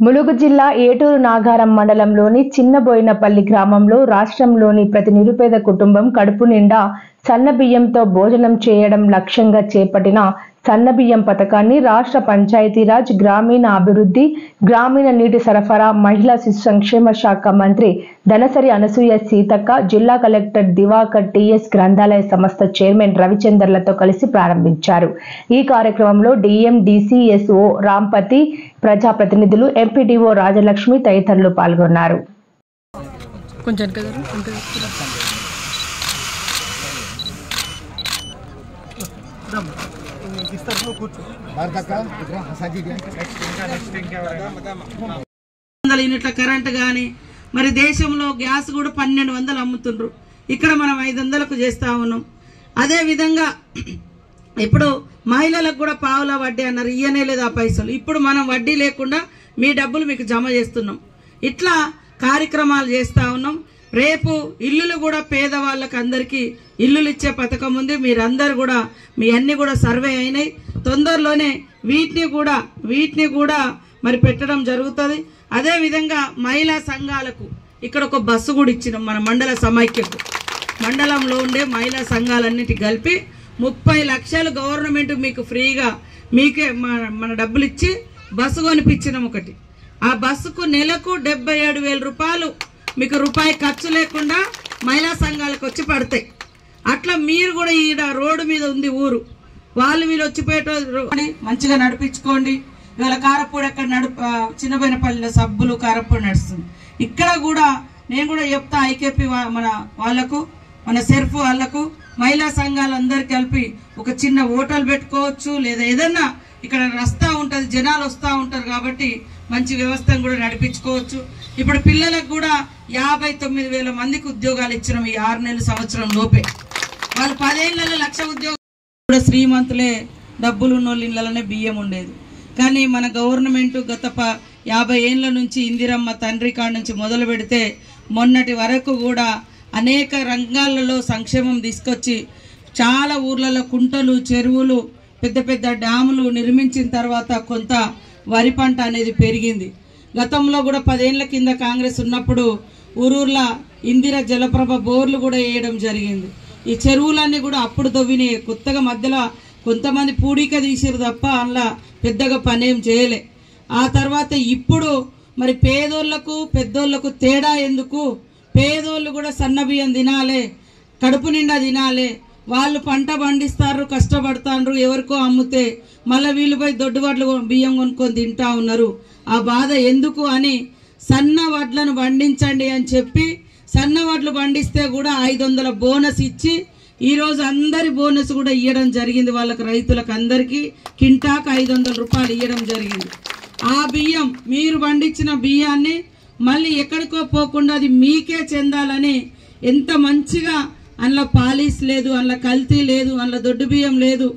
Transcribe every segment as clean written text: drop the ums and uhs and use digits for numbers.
ములుగు జిల్లా ఏటూరు నాగారం మండలంలోని చిన్నబోయినపల్లి గ్రామంలో రాష్ట్రంలోని ప్రతి నిరుపేద కుటుంబం కడుపు నిండా సన్నబియ్యంతో భోజనం చేయడం లక్ష్యంగా చేపట్టిన సన్నబియ్యం పథకాన్ని రాష్ట్ర పంచాయతీరాజ్, గ్రామీణ అభివృద్ధి, గ్రామీణ నీటి సరఫరా, మహిళా శిశు సంక్షేమ శాఖ మంత్రి ధనసరి అనసూయ సీతక్క, జిల్లా కలెక్టర్ దివాకర్, టీఎస్ గ్రంథాలయ సంస్థ చైర్మన్ రవిచందర్లతో కలిసి ప్రారంభించారు. ఈ కార్యక్రమంలో డిఎం, డిసిఎస్ఓ రాంపతి, ప్రజాప్రతినిధులు, ఎంపీడీఓ రాజలక్ష్మి తదితరులు పాల్గొన్నారు. యూనిట్ల కరెంట్ కానీ మరి దేశంలో గ్యాస్ కూడా 1200 అమ్ముతుండ్రు. ఇక్కడ మనం 500కు చేస్తా ఉన్నాం. అదే విధంగా ఇప్పుడు మహిళలకు కూడా పావుల వడ్డీ అన్నారు, ఇయ్యనే లేదు ఆ పైసలు. ఇప్పుడు మనం వడ్డీ లేకుండా మీ డబ్బులు మీకు జమ చేస్తున్నాం. ఇట్లా కార్యక్రమాలు చేస్తా ఉన్నాం. రేపు ఇల్లులు కూడా పేదవాళ్ళకి అందరికీ ఇల్లులు ఇచ్చే పథకం ఉంది. మీరందరూ కూడా మీ అన్ని కూడా సర్వే అయినాయి. తొందరలోనే వీటిని కూడా మరి పెట్టడం జరుగుతుంది. అదేవిధంగా మహిళా సంఘాలకు ఇక్కడ ఒక బస్సు కూడా ఇచ్చినాం. మన మండల సమైక్యకు మండలంలో ఉండే మహిళా సంఘాలన్నిటి కలిపి 30 లక్షలు గవర్నమెంట్ మీకు ఫ్రీగా మీకే మన డబ్బులు ఇచ్చి బస్సు కొనిపించినాం ఒకటి. ఆ బస్సుకు నెలకు 77,000 రూపాయలు మీకు రూపాయి ఖర్చు లేకుండా మహిళా సంఘాలకు వచ్చి పడతాయి. అట్లా మీరు కూడా ఈ రోడ్డు మీద ఉంది ఊరు, వాళ్ళు వీళ్ళు వచ్చిపోయేటో మంచిగా నడిపించుకోండి. ఇవాళ కారపూడి అక్కడ చిన్నబోయినపల్లిలో సబ్బులు కారపూడి నడుస్తుంది. ఇక్కడ కూడా నేను కూడా చెప్తా, ఐకేపీ మన వాళ్ళకు, మన సెర్ఫ్ వాళ్ళకు, మహిళా సంఘాలందరూ కలిపి ఒక చిన్న హోటల్ పెట్టుకోవచ్చు. లేదా ఏదన్నా ఇక్కడ రస్తా ఉంటుంది, జనాలు వస్తూ ఉంటారు కాబట్టి మంచి వ్యవస్థను కూడా నడిపించుకోవచ్చు. ఇప్పుడు పిల్లలకు కూడా 59,000 మందికి ఉద్యోగాలు ఇచ్చినాం ఈ 6 నెలల సంవత్సరం లోపే. వాళ్ళు 10 ఏళ్లలో 1,00,000 ఉద్యోగాలు కూడా శ్రీమంతులే, డబ్బులు ఉన్నోళ్ళ ఇళ్లలోనే బియ్యం ఉండేది. కానీ మన గవర్నమెంట్ గత 50 ఏళ్ల నుంచి ఇందిరమ్మ తండ్రి కాడ నుంచి మొదలు పెడితే మొన్నటి వరకు కూడా అనేక రంగాలలో సంక్షేమం తీసుకొచ్చి చాలా ఊర్లలో కుంటలు, చెరువులు, పెద్ద పెద్ద డ్యాములు నిర్మించిన తర్వాత కొంత వరి పంట అనేది పెరిగింది. గతంలో కూడా 10 ఏళ్ల కింద కాంగ్రెస్ ఉన్నప్పుడు ఊరూర్ల ఇందిర జలప్రభ బోర్లు కూడా వేయడం జరిగింది. ఈ చెరువులన్నీ కూడా అప్పుడు తవ్వినాయి. కొత్తగా మధ్యలో కొంతమంది పూడిక తీసిరు తప్ప అందులో పెద్దగా పనేం చేయలే. ఆ తర్వాత ఇప్పుడు మరి పేదోళ్లకు పెద్దోళ్లకు తేడా ఎందుకు? పేదోళ్ళు కూడా సన్నబియ్యం తినాలి, కడుపు నిండా తినాలి. వాళ్ళు పంట పండిస్తారు, కష్టపడతారు, ఎవరికో అమ్ముతే మళ్ళీ వీళ్ళు పోయి దొడ్డు వడ్లు బియ్యం కొనుక్కొని తింటా ఉన్నారు. ఆ బాధ ఎందుకు అని సన్న వడ్లను పండించండి అని చెప్పి సన్న వడ్లు పండిస్తే కూడా 500 బోనస్ ఇచ్చి ఈరోజు అందరి బోనస్ కూడా ఇవ్వడం జరిగింది. వాళ్ళకి రైతులకు అందరికీ కింటాకు 500 రూపాయలు ఇవ్వడం జరిగింది. ఆ బియ్యం మీరు పండించిన బియ్యాన్ని మళ్ళీ ఎక్కడికో పోకుండా అది మీకే చెందాలని ఎంత మంచిగా, అందులో పాలిస్ లేదు, అందులో కల్తీ లేదు, అందులో దొడ్డు బియ్యం లేదు.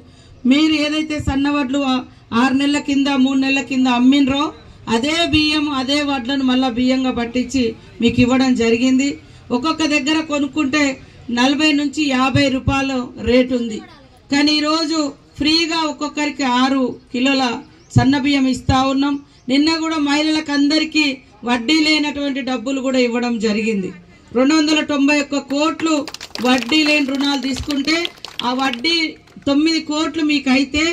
మీరు ఏదైతే సన్నవడ్లు 6 నెలల కింద 3 నెలల కింద అమ్మినరో అదే బియ్యం అదే వడ్లను మళ్ళీ బియ్యంగా పట్టించి మీకు ఇవ్వడం జరిగింది. ఒక్కొక్క దగ్గర కొనుక్కుంటే 40 నుంచి 50 రూపాయలు రేటు ఉంది. కానీ ఈరోజు ఫ్రీగా ఒక్కొక్కరికి 6 కిలోల సన్న బియ్యం ఇస్తా ఉన్నాం. నిన్న కూడా మహిళలకు అందరికీ వడ్డీ లేనటువంటి డబ్బులు కూడా ఇవ్వడం జరిగింది. 291 కోట్లు వడ్డీ లేని రుణాలు తీసుకుంటే ఆ వడ్డీ 9 కోట్లు మీకు అయితే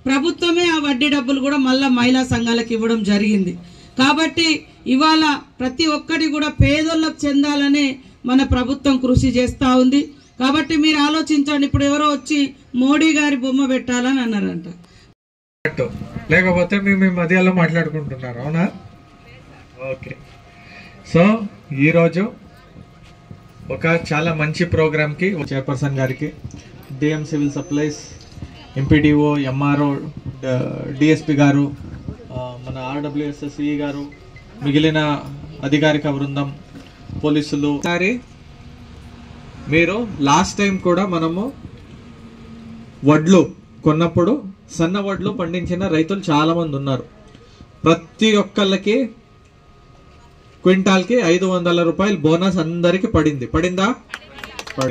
ప్రభుత్వమే ఆ వడ్డీ డబ్బులు కూడా మళ్ళా మహిళా సంఘాలకు ఇవ్వడం జరిగింది. కాబట్టి ఇవాళ ప్రతి ఒక్కటి కూడా పేదోళ్ళకు చెందాలనే మన ప్రభుత్వం కృషి చేస్తూ ఉంది. కాబట్టి మీరు ఆలోచించండి. ఇప్పుడు ఎవరో వచ్చి మోడీ గారి బొమ్మ పెట్టాలని అన్నారంట, లేకపోతే మేము మధ్యలో మాట్లాడుకుంటున్నారు, అవునా? ఓకే. సో ఈరోజు ఒక చాలా మంచి ప్రోగ్రామ్కి చైర్పర్సన్ గారికి, DM civil supplies, MPDO, MRO, DSP గారు, మన ఆర్డబ్ల్యూఎస్ఎస్ఈ గారు, మిగిలిన అధికారిక బృందం, పోలీసులు. మీరు లాస్ట్ టైం కూడా మనము వడ్లు కొన్నప్పుడు సన్న వడ్లు పండించిన రైతులు చాలా మంది ఉన్నారు. ప్రతి ఒక్కళ్ళకి క్వింటాల్కి 500 రూపాయలు బోనస్ అందరికి పడిందా?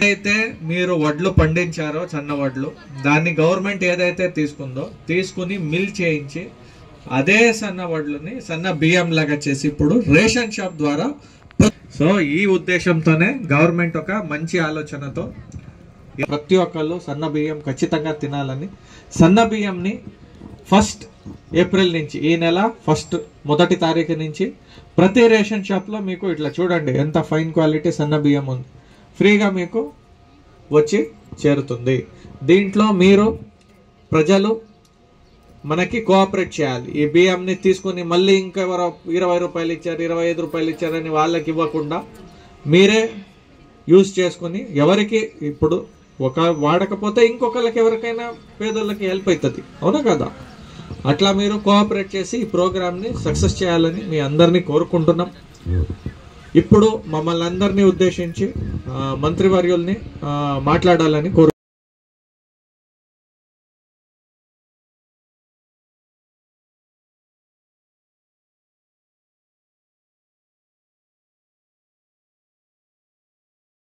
అయితే మీరు వడ్లు పండించారో సన్న వడ్లు, దాన్ని గవర్నమెంట్ ఏదైతే తీసుకుందో తీసుకుని మిల్ చేయించి అదే సన్న వడ్లని సన్న బియ్యం లాగా చేసి ఇప్పుడు రేషన్ షాప్ ద్వారా. సో ఈ ఉద్దేశంతోనే గవర్నమెంట్ ఒక మంచి ఆలోచనతో ప్రతి ఒక్కళ్ళు సన్న బియ్యం ఖచ్చితంగా తినాలని సన్న బియ్యంని 1 ఏప్రిల్ నుంచి, ఈ నెల 1 తారీఖు నుంచి ప్రతి రేషన్ షాప్లో మీకు ఇట్లా చూడండి ఎంత ఫైన్ క్వాలిటీ సన్న బియ్యం ఉంది, ఫ్రీగా మీకు వచ్చి చేరుతుంది. దీంట్లో మీరు ప్రజలు మనకి కోఆపరేట్ చేయాలి. ఈ బియ్యంని తీసుకుని మళ్ళీ ఇంకా 20 రూపాయలు ఇచ్చారు, 25 రూపాయలు ఇచ్చారని వాళ్ళకి ఇవ్వకుండా మీరే యూజ్ చేసుకుని, ఎవరికి ఇప్పుడు ఒక వాడకపోతే ఇంకొకరికి ఎవరికైనా పేదోళ్ళకి హెల్ప్ అవుతుంది, అవునా కదా? అట్లా మీరు కోఆపరేట్ చేసి ఈ ప్రోగ్రామ్ని సక్సెస్ చేయాలని మీ అందరినీ కోరుకుంటున్నాం. ఇప్పుడు మమ్మల్ని అందరినీ ఉద్దేశించి మంత్రివర్యుల్ని మాట్లాడాలని